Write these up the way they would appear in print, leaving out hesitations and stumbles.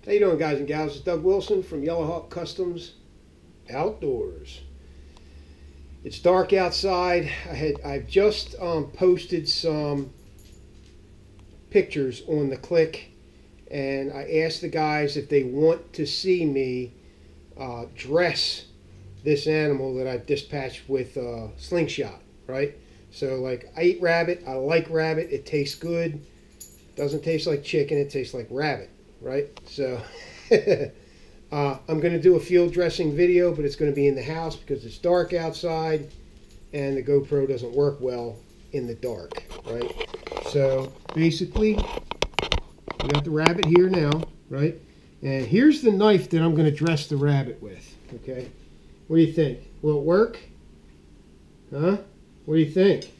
How you doing, guys and gals? It's Doug Wilson from Yellowhawk Customs Outdoors. It's dark outside. I've just posted some pictures on the click, and I asked the guys if they want to see me dress this animal that I dispatched with slingshot, right? So, like, I eat rabbit. I like rabbit. It tastes good. Doesn't taste like chicken. It tastes like rabbit, right? So I'm going to do a field dressing video, but it's going to be in the house because it's dark outside and the GoPro doesn't work well in the dark, right? So basically, we got the rabbit here now, right? And here's the knife that I'm going to dress the rabbit with, okay? What do you think? Will it work? Huh? What do you think?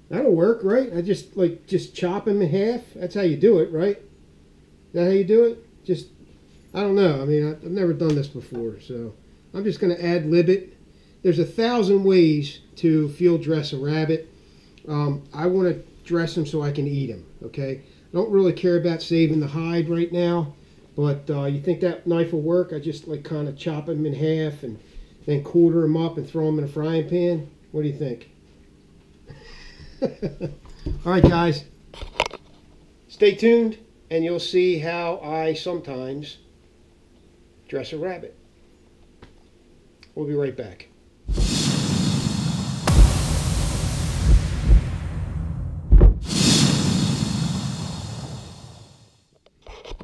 That'll work, right? I just chop him in half. That's how you do it, right? Is that how you do it? I don't know. I mean, I've never done this before, so I'm just going to ad-lib it. There's 1,000 ways to field dress a rabbit. I want to dress him so I can eat him, okay? I don't really care about saving the hide right now, but you think that knife will work? I just kind of chop him in half and then quarter him up and throw him in a frying pan. What do you think? All right, guys. Stay tuned, and you'll see how I sometimes dress a rabbit. We'll be right back.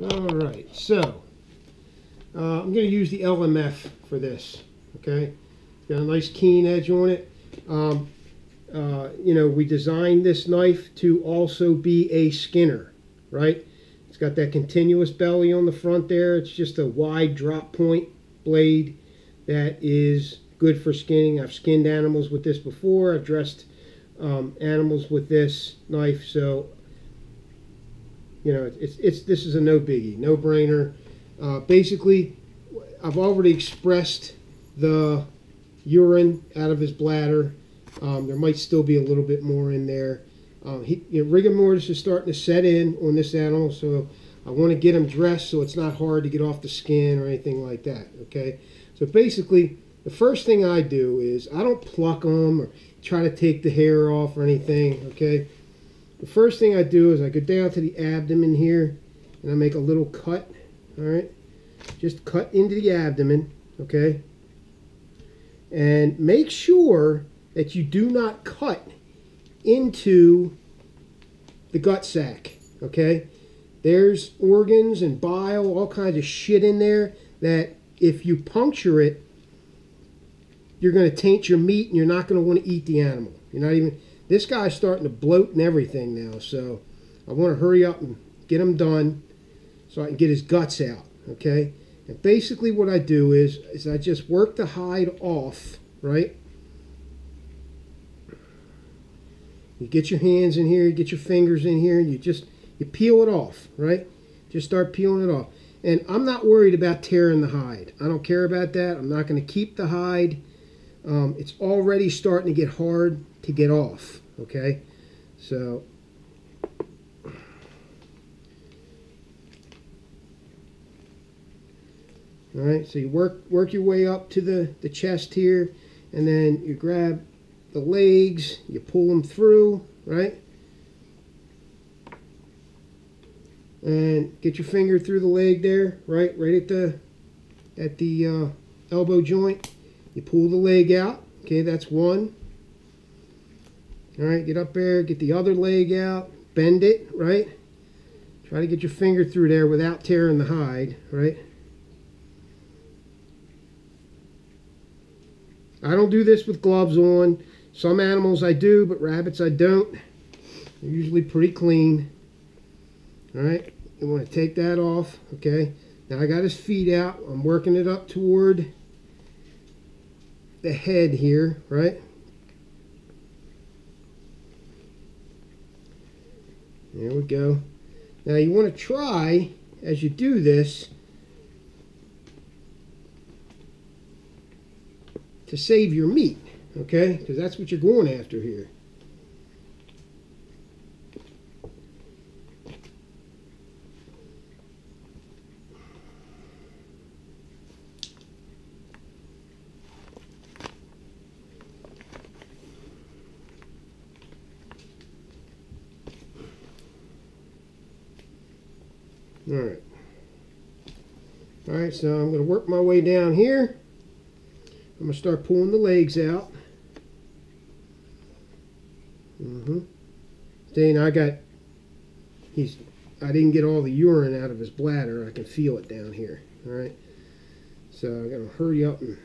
All right, so I'm going to use the LMF for this, okay? Got a nice keen edge on it. You know, we designed this knife to also be a skinner, right? It's got that continuous belly on the front there. It's just a wide drop point blade that is good for skinning. I've skinned animals with this before. I've dressed animals with this knife, so you know, this is a no biggie, no brainer. Basically, I've already expressed the urine out of his bladder. There might still be a little bit more in there. Rigor mortis is starting to set in on this animal, so I want to get him dressed so it's not hard to get off the skin or anything like that, okay? So basically, the first thing I do is I don't pluck them or try to take the hair off or anything, okay? The first thing I do is I go down to the abdomen here and I make a little cut, all right? Just cut into the abdomen, okay? And make sure that you do not cut into the gut sac, okay? There's organs and bile, all kinds of shit in there that if you puncture it, you're going to taint your meat and you're not going to want to eat the animal. You're not even... This guy's starting to bloat and everything now, so I want to hurry up and get him done so I can get his guts out, okay? And basically what I do is I just work the hide off, right? You get your hands in here, you get your fingers in here, and you peel it off, right? Just start peeling it off. And I'm not worried about tearing the hide. I don't care about that. I'm not going to keep the hide. It's already starting to get hard to get off, okay? So all right, so you work your way up to the chest here, and then you grab the legs, you pull them through, right? And get your finger through the leg there, right at the elbow joint. You pull the leg out, okay, that's one. All right, get up there, get the other leg out, bend it, right? Try to get your finger through there without tearing the hide, right? I don't do this with gloves on. Some animals I do, but rabbits I don't. They're usually pretty clean. All right, you want to take that off, okay? Now I got his feet out. I'm working it up toward the head here, right? There we go. Now you want to try, as you do this, to save your meat, okay? Because that's what you're going after here. Alright. Alright, so I'm going to work my way down here. I'm going to start pulling the legs out. Then I didn't get all the urine out of his bladder. I can feel it down here. Alright. So I got to hurry up and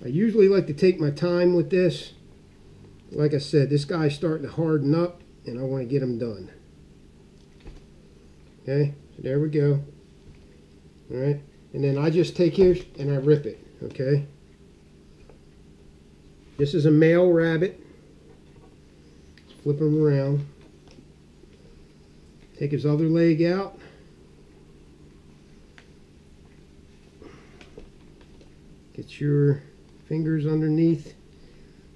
I usually like to take my time with this. Like I said, this guy's starting to harden up and I want to get him done. Okay, so there we go. Alright, and then I just take here and I rip it. Okay, this is a male rabbit. Flip him around. Take his other leg out. Get your fingers underneath,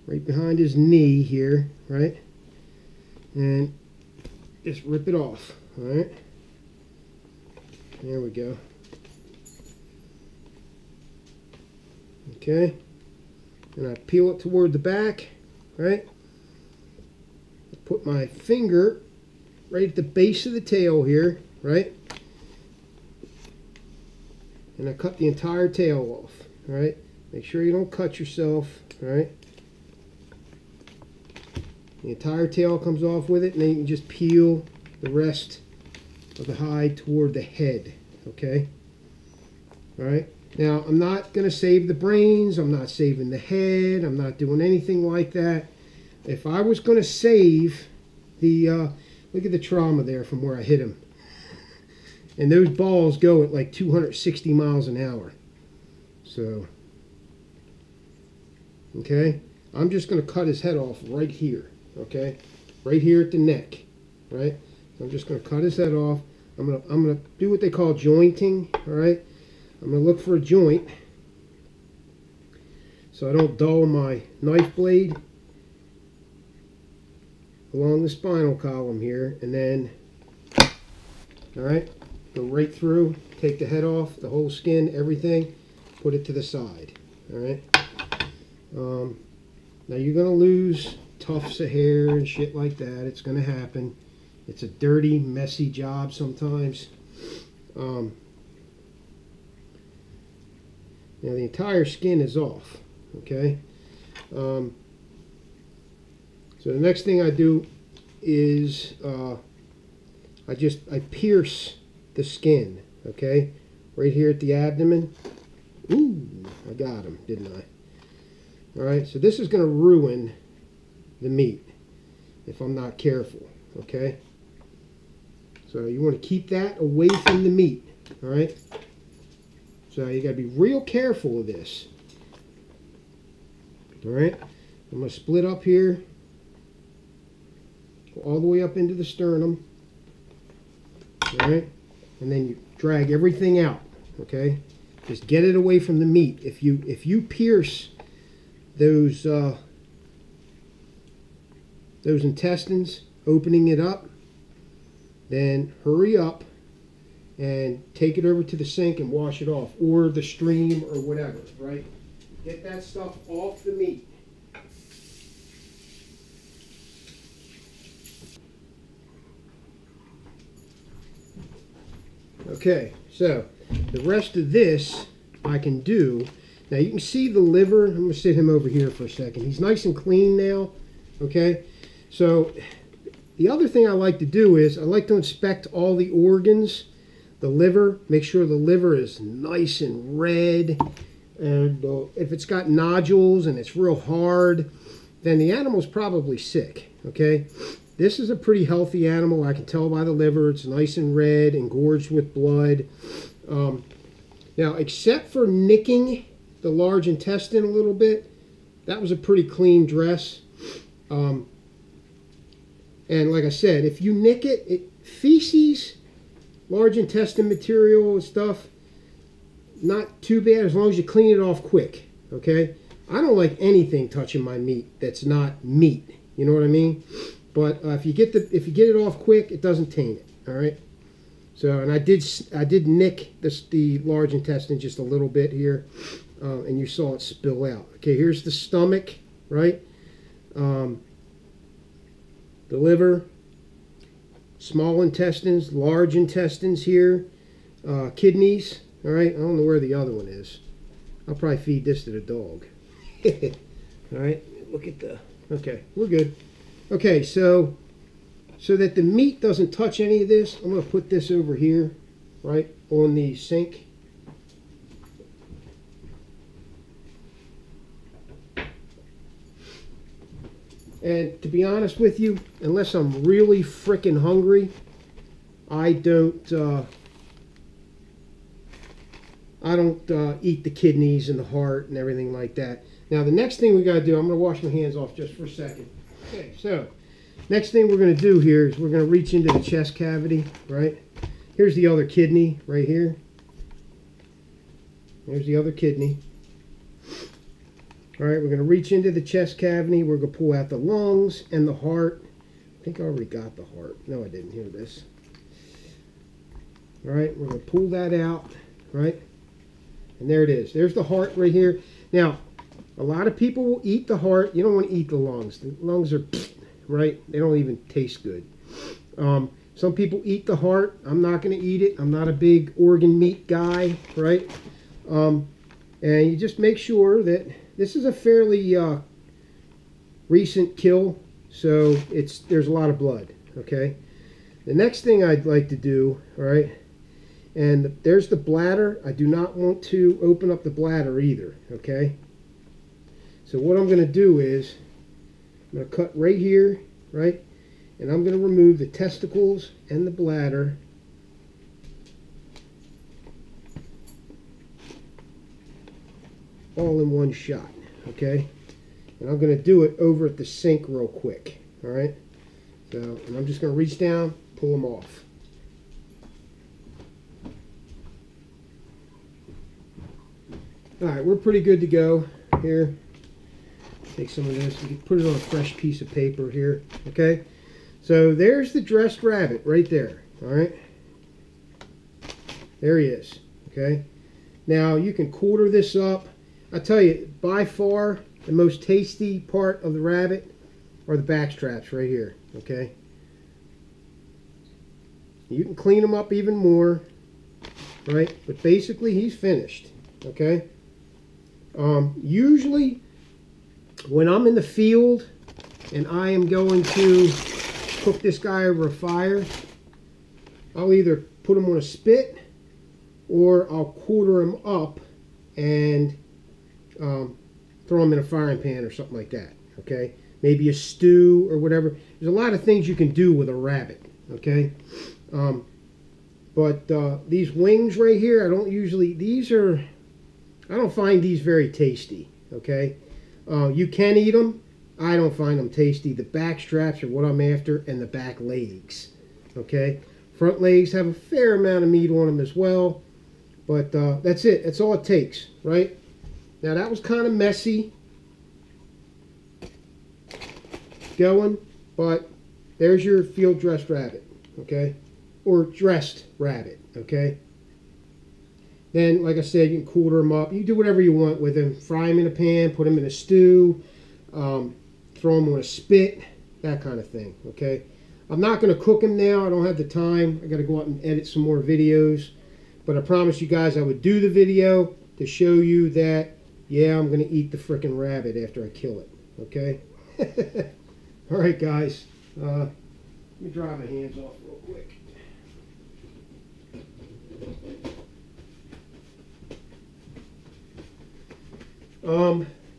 right behind his knee here, right? And just rip it off, all right? There we go. Okay, and I peel it toward the back, right? I put my finger right at the base of the tail here, right? And I cut the entire tail off, all right? Make sure you don't cut yourself, all right? The entire tail comes off with it, and then you can just peel the rest of the hide toward the head, okay? All right? Now, I'm not going to save the brains. I'm not saving the head. I'm not doing anything like that. If I was going to save the, look at the trauma there from where I hit him. And those balls go at like 260 miles an hour. So, okay? I'm just going to cut his head off right here, okay? Right here at the neck, right? So I'm just going to cut his head off. I'm going to do what they call jointing, all right? I'm going to look for a joint so I don't dull my knife blade along the spinal column here, and then, all right, go right through, take the head off, the whole skin, everything, put it to the side, all right? Now you're going to lose tufts of hair and shit like that. It's going to happen. It's a dirty, messy job sometimes. Now the entire skin is off, okay? So the next thing I do is I pierce the skin, okay? Right here at the abdomen. Ooh, I got him, didn't I? All right, so this is going to ruin the meat if I'm not careful, okay? So you want to keep that away from the meat, all right? So you got to be real careful of this. All right, I'm going to split up here, go all the way up into the sternum. All right, and then you drag everything out. Okay, just get it away from the meat. If you pierce those intestines, opening it up, then hurry up and take it over to the sink and wash it off, or the stream, or whatever, right? Get that stuff off the meat. Okay, so the rest of this I can do. Now you can see the liver. I'm going to sit him over here for a second. He's nice and clean now, okay? So the other thing I like to do is I like to inspect all the organs. The liver, make sure the liver is nice and red, and if it's got nodules and it's real hard, then the animal's probably sick, okay? This is a pretty healthy animal. I can tell by the liver. It's nice and red and gorged with blood. Now, except for nicking the large intestine a little bit, that was a pretty clean dress. And like I said, if you nick it, feces, large intestine material and stuff, not too bad as long as you clean it off quick, okay? I don't like anything touching my meat that's not meat, you know what I mean? But if you get it off quick, it doesn't taint it, all right? So, and I did nick the large intestine just a little bit here, and you saw it spill out. Okay, here's the stomach, right? the liver, small intestines, large intestines here, kidneys. All right, I don't know where the other one is. I'll probably feed this to the dog. All right, look at the, okay, we're good. Okay, so that the meat doesn't touch any of this, I'm going to put this over here, right, on the sink. And to be honest with you, unless I'm really freaking hungry, I don't eat the kidneys and the heart and everything like that. Now the next thing we got to do, I'm going to wash my hands off just for a second. Okay, so next thing we're going to do here is we're going to reach into the chest cavity, right? Here's the other kidney right here. There's the other kidney. All right, we're going to reach into the chest cavity. We're going to pull out the lungs and the heart. I think I already got the heart. No, I didn't. Hear this. All right, we're going to pull that out, right? And there it is. There's the heart right here. Now, a lot of people will eat the heart. You don't want to eat the lungs. The lungs are, right? They don't even taste good. Some people eat the heart. I'm not going to eat it. I'm not a big organ meat guy, right? And you just make sure that this is a fairly recent kill, so there's a lot of blood, okay? The next thing I'd like to do, all right, and there's the bladder. I do not want to open up the bladder either, okay? So what I'm going to do is I'm going to cut right here, right? And I'm going to remove the testicles and the bladder. All in one shot, okay? And I'm going to do it over at the sink real quick, all right? So, and I'm just going to reach down, pull them off. All right, we're pretty good to go here. Take some of this and put it on a fresh piece of paper here, okay? So there's the dressed rabbit right there, all right? There he is, okay? Now you can quarter this up. I tell you, by far, the most tasty part of the rabbit are the back straps right here, okay? You can clean them up even more, right? But basically, he's finished, okay? Usually, when I'm in the field and I am going to cook this guy over a fire, I'll either put him on a spit or I'll quarter him up and throw them in a frying pan or something like that, okay? Maybe a stew or whatever. There's a lot of things you can do with a rabbit, okay? But these wings right here, I don't find these very tasty, okay? You can eat them. I don't find them tasty. The back straps are what I'm after, and the back legs, okay? Front legs have a fair amount of meat on them as well, but that's it. That's all it takes, right? Now that was kind of messy going, but there's your field dressed rabbit, okay? Or dressed rabbit, okay? Then, like I said, you can quarter them up. You can do whatever you want with them. Fry them in a pan, put them in a stew, throw them on a spit, that kind of thing, okay? I'm not going to cook them now. I don't have the time. I got to go out and edit some more videos. But I promised you guys I would do the video to show you that, yeah, I'm going to eat the frickin' rabbit after I kill it, okay? All right, guys. Let me dry my hands off real quick.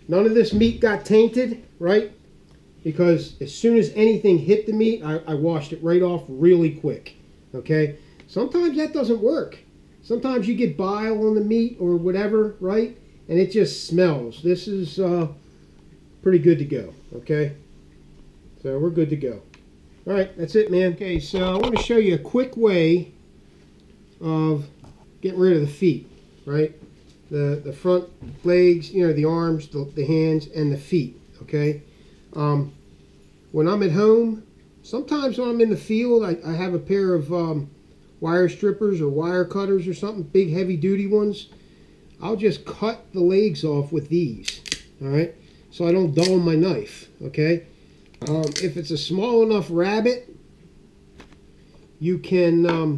None of this meat got tainted, right? Because as soon as anything hit the meat, I washed it right off really quick, okay? Sometimes that doesn't work. Sometimes you get bile on the meat or whatever, right? And it just smells. This is pretty good to go, okay? So we're good to go. All right, that's it, man. Okay, so I want to show you a quick way of getting rid of the feet, right? The front legs, you know, the arms, the hands, and the feet, okay? When I'm at home, sometimes when I'm in the field, I have a pair of wire strippers or wire cutters or something, big heavy-duty ones. I'll just cut the legs off with these, all right? So I don't dull my knife, okay? If it's a small enough rabbit, you can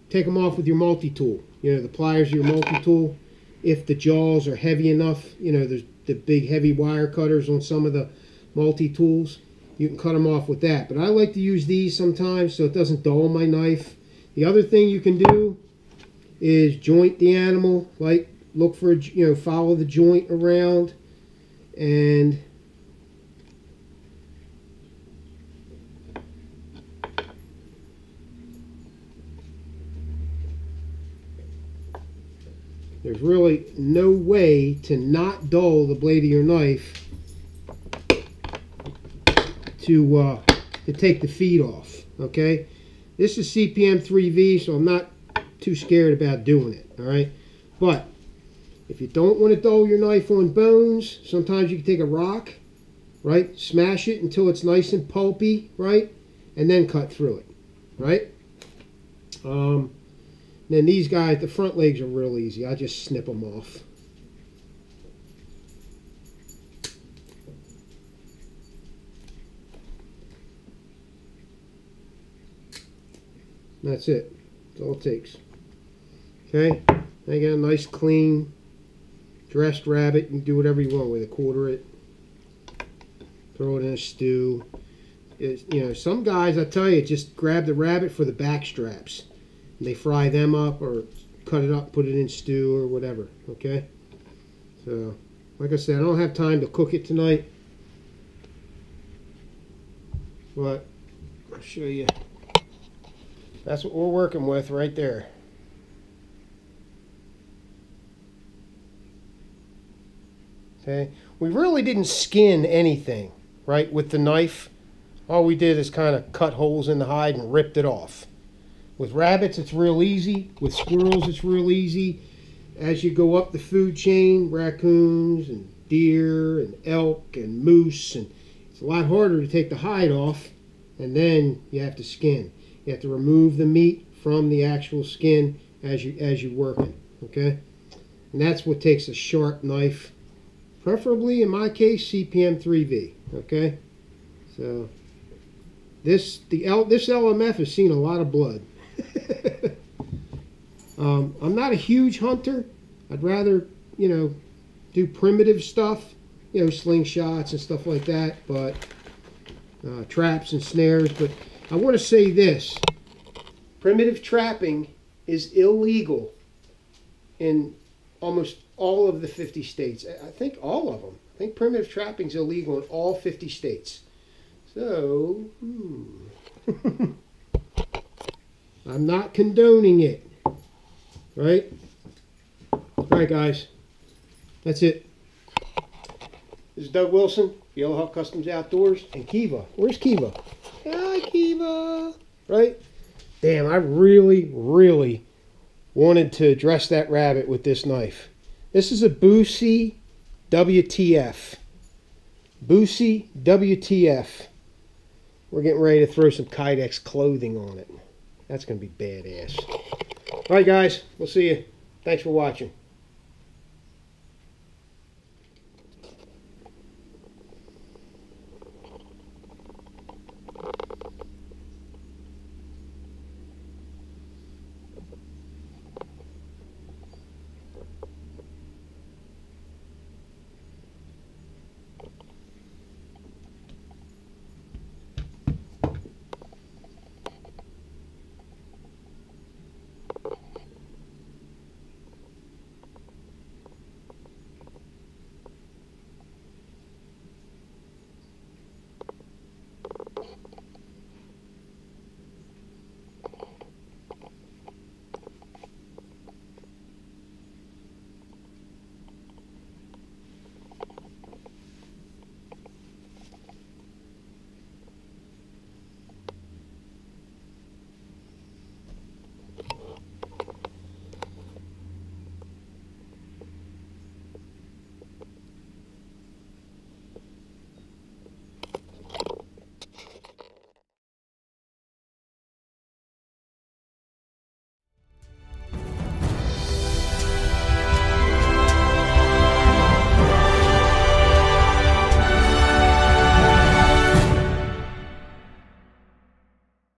take them off with your multi-tool. You know, the pliers are your multi-tool. If the jaws are heavy enough, you know, there's the big heavy wire cutters on some of the multi-tools. You can cut them off with that. But I like to use these sometimes so it doesn't dull my knife. The other thing you can do is joint the animal. Like, look for, you know, follow the joint around. And there's really no way to not dull the blade of your knife to take the feed off, okay? This is CPM 3V, so I'm not too scared about doing it, all right? But if you don't want to dull your knife on bones, sometimes you can take a rock, right? Smash it until it's nice and pulpy, right? And then cut through it, right? Then these guys, the front legs are real easy. I just snip them off. That's it. That's all it takes. Okay? Now you got a nice, clean, dressed rabbit. You can do whatever you want with it. Quarter it. Throw it in a stew. You know, some guys, I tell you, just grab the rabbit for the back straps. And they fry them up or cut it up, put it in stew or whatever. Okay? So, like I said, I don't have time to cook it tonight. But I'll show you. That's what we're working with right there. Okay, we really didn't skin anything, right, with the knife. All we did is kind of cut holes in the hide and ripped it off. With rabbits, it's real easy. With squirrels, it's real easy. As you go up the food chain, raccoons and deer and elk and moose, and it's a lot harder to take the hide off, and then you have to skin. You have to remove the meat from the actual skin as you work it, okay? And that's what takes a sharp knife, preferably, in my case, CPM 3V, okay? So this LMF has seen a lot of blood. I'm not a huge hunter. I'd rather, you know, do primitive stuff, you know, slingshots and stuff like that, but traps and snares. But I want to say this: primitive trapping is illegal in almost all of the 50 states. I think all of them. I think primitive trapping is illegal in all 50 states. So, I'm not condoning it. Right? Alright, guys. That's it. This is Doug Wilson, Yellow Hawk Customs Outdoors, and Kiva. Where's Kiva? Hi, Kiva. Right? Damn, I really, really wanted to dress that rabbit with this knife. This is a Boosie WTF. Boosie WTF. We're getting ready to throw some Kydex clothing on it. That's going to be badass. Alright, guys. We'll see you. Thanks for watching.